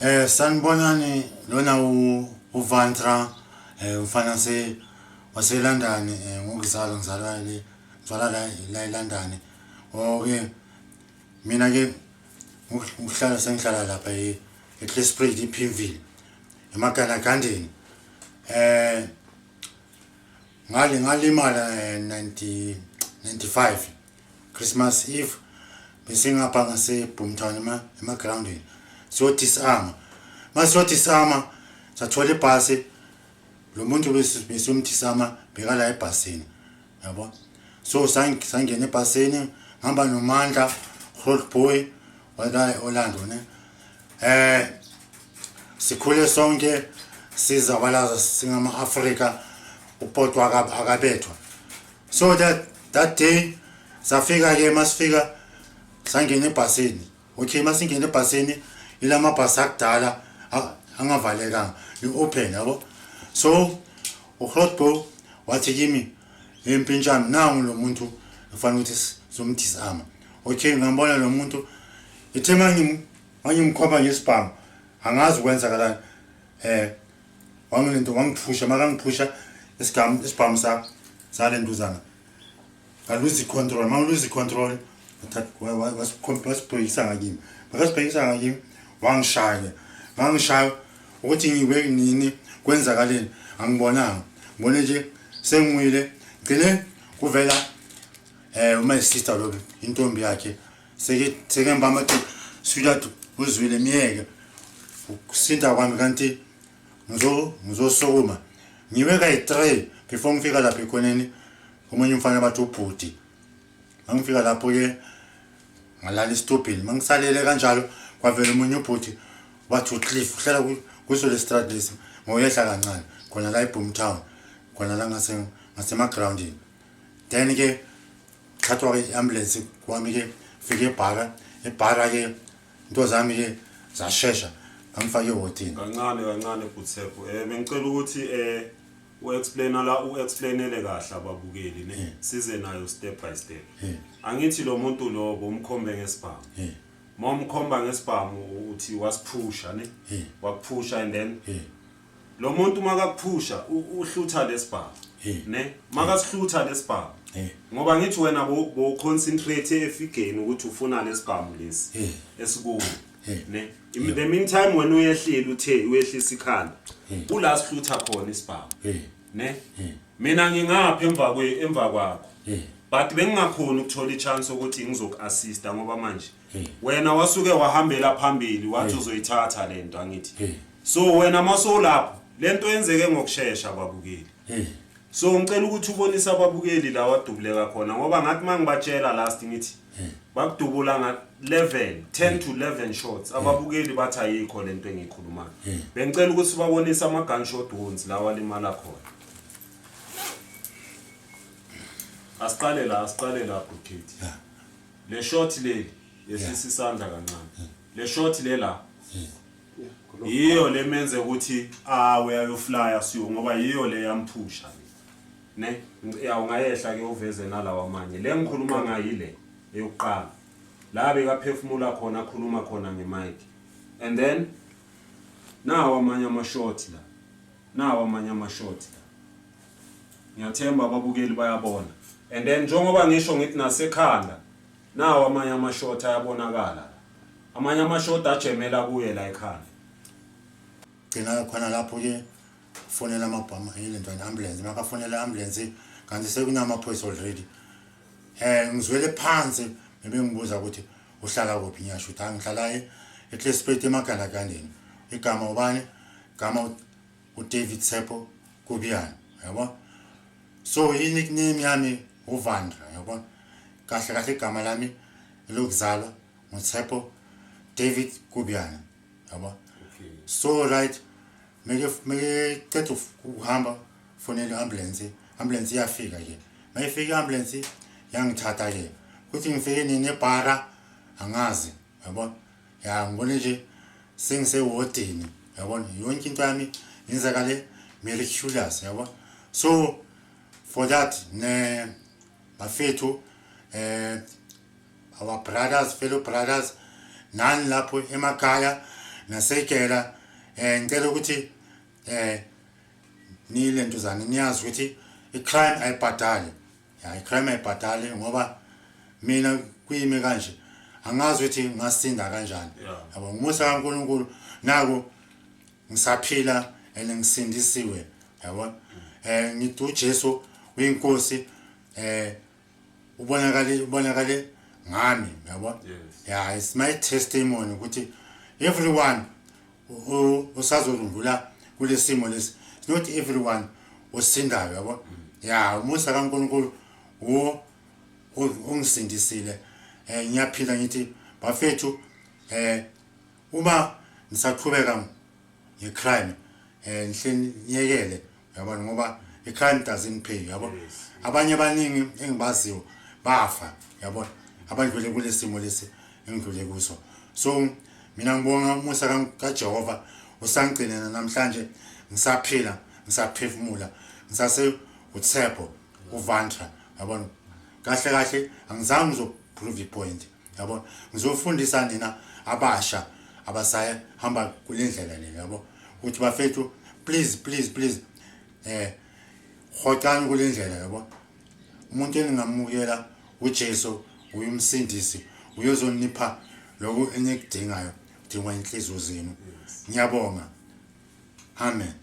Sanibonani lona uVantra ufana waseLondon ngokuzalwa ngizalwa la eLondon. Okay, mina ke sengihlala lapha eClisprit ePimville eMagalagandeni. Ngalimala 95 Christmas Eve bese ngapha ngaseBoomtown emagroundini siyodisarma masiyodisarma sathola ibhasi lo muntu besumdisarma beka la ebhasini yabo so sangena ebhasini ngihamba noMandla Road Boy wala Orlando ne sikhule sonke sizabalaza singama Africa upotwa akabethwa so that day safika ke masifika sangena ebhasini okay masingena ebhasini ilama bhasi akudala angavalekanga open yabo so uHotbo wathi kimi empintshana nangu lo muntu ufanele ukuthi somdisarma okay ngambona lo muntu ithema ngimkhomba ngesibhamu angazi ukwenzakalani wangiphusha makangiphusha isibhamu salenduzana ngaluzi control mawuluzi control wasibhekisa ngakimi bakasibhekisa ngakimi wangishaya ukuthi ngibe nini kwenzakaleni angibonanga ngibone nje sengwile gcine kuvela my sister lo intombi yakhe seke mbamba ukuthi suyathi uzwile miyeke ukusinda kwami kanti ngizosokuma ngiwe kayi3 before ngifika lapha ekhoneni umunye umfana bathi ubhuti mangifika lapho ke ngalala istopini mangisalele kanjalo kwavela umunye ubhuti wathi uCliff uhlala kuso le street lesi ngoyehla kancane khona la eBoomtown khona la ngasemagroundini then ke thathwa ke ambulance kwami ke fike ebhara ke into zami ke zashesha ngifake ehotini kancane Buthepho bengicela ukuthi u-explainele kahle ababukeli ne size nayo step by step angithi lo muntu lo bomkhombe ngesibhamu momkhomba ngesibhamu uthi wasiphusha ne wakuphusha and then lo muntu makakuphusha uhlutha lesibhamu ne makasihlutha lesibhamu ngoba ngithi wena bo concentrate efigeni ukuthi ufuna lesibhamu lesi esikuwo ne in the meantime when uyehlile uthe uyehlisa ikhanda ula sihlutha khona isibhamu ne mina ngingapha emva kwakho but bengingakhona ukuthola ichance ukuthi ngizokuassista ngoba manje wena wasuke wahambela phambili wathi uzoyithatha lento angithi so wena masolapho lento yenzeke ngokusheshsha ababukeli so ngicela ukuthi ubonise ababukeli la wadubuleka khona ngoba ngathi mangibatshela last ngithi bakudubula nga level 10 to 11 shots ababukeli bathi ayikho lento engikhulumayo bengicela ukuthi babonise ama gunshot wounds la walimala khona asiqale la Brookheti le shot le yehlisa isandla kancane le shot le la yiyo lemenze ukuthi uyayoflya siyo ngoba yiyo le yamphusha ne ungayehla ke uveze nalawa amanye le ngikhuluma ngayile eyokuqala la bekaphefumula khona akhuluma khona ngemic and then nawo amanye amashot la ngiyathemba ababukeli bayabona and then njengoba ngisho ngithi nasekhanda nawo amanye amashot ayabonakala amanye amashot ajemela kuye la ekhanda gcina khona lapho ke fonela amabhama ilento ambulance makafonela ambulance kanti sekunamaphoyisa already ngizwele phansi bengibuza ukuthi uhlala kuphi ngiyasho ukuthi ngihlala eClisprit eMagalagandeni igama ubani igama uDavid Tsepo Kubiyana yabo so nickname yami uVandra yabo kahle igama lami lokuzalwa nguTsepo David Kubiyana yabo so right meke cethu uhamba fonela ambulance iyafika ke mayifika ambulance yangithatha ke kuthi ngifike nini ebhara angazi yabo ngibone nje sengisewodini yabo yonke into yami yenzakale miraculous yabo so for that ne bafethu our brothers fellow brothers nani lapho emakhaya nasekela ngicela ukuthi nilentuzana niyazi ukuthi icrime ayibhadali icrime ayibhadali ngoba mina kuyimi kanje angazi ukuthi ngasinda kanjani yabo ngumusa kaNkulunkulu naku ngisaphila elingisindisiwe yabo ngithi uJesu uyinkosi ubonakale ngami yabo yeah it's my testimony ukuthi everyone usazodlula kulesimo lesi not everyone usindayo yabo yeah umusa kaNkulunkulu ungisindisile ngiyaphila ngithi bafethu uma nisaqhubeka ngecrime nihleni niyekele yabona ngoba icrime doesn't pay yabo abanye abaningi engibaziyo bafa yabona abadlule kulesimo lesi engidlule kuso so mina ngibonga umusa kaJehova usangcina namhlanje ngisaphila ngisaphefumula ngisase uThepho uVantra yabona kahle angizange ngizoprove ipoint yabona ngizofundisa nina abasha abasaya hamba kulendlela le yabo ukuthi bafethu please khotani kulendlela yabo umuntu engingamukela uJesu uyumsindisi uyozonipha lokho enikudingayo udinga inhliziyo zenu ngiyabonga amen